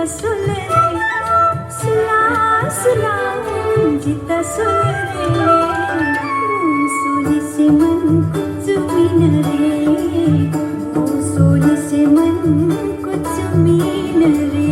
जिता सुन रे, सुला सुला जिता सुन रे, सोनी से मन को चुमीन रे, सोनी से मन को चुमीन रे.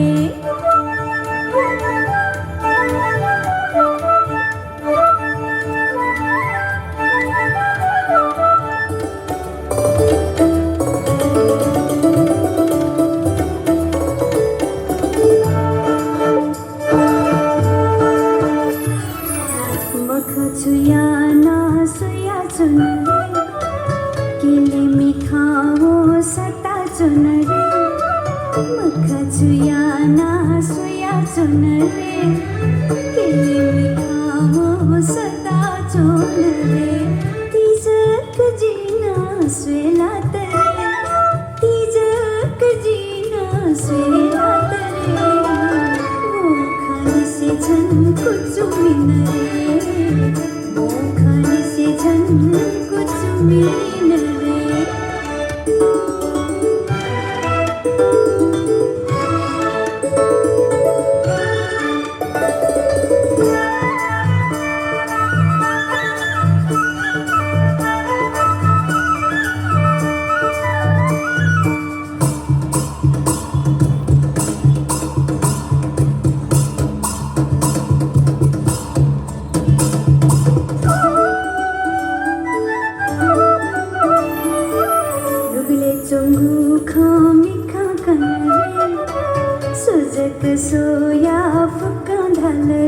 छुया ना सुया चुन रे, केले मिठाओ सता चुन रे, मखा छुया ना सुया चुन रे, केले मिठाओ सता चुन रे, तीजक जीना स्वेला तरे, तीजक जीना स्वेला तरे, वो खाने से झन कुछ मिन रे, खाने से झन कुछ मिल रे. चोंगू खामी खाकन रे, सुजक सोया फुका धाल रे,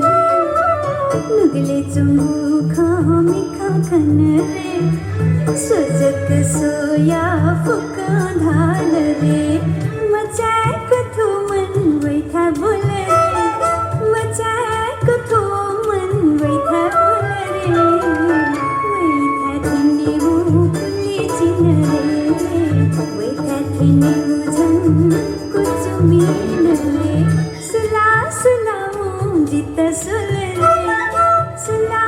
नुगले चोंगू खामी खाकन रे, सुजक सोया फुका धाल रे, मचाय कथो मन वैथा बोल रे, मचाय कथो मन वैथा बोल रे, वैथा थंडी वो खुली चिन रे, कुछ मिल रे, सुला सुलाऊं जिता सुन रे, सुला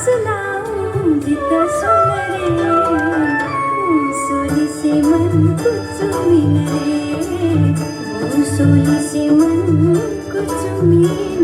सुलाऊं जिता सुन रे, सोली से मन कुछ मिल रे, सोली से मन कुछ मिल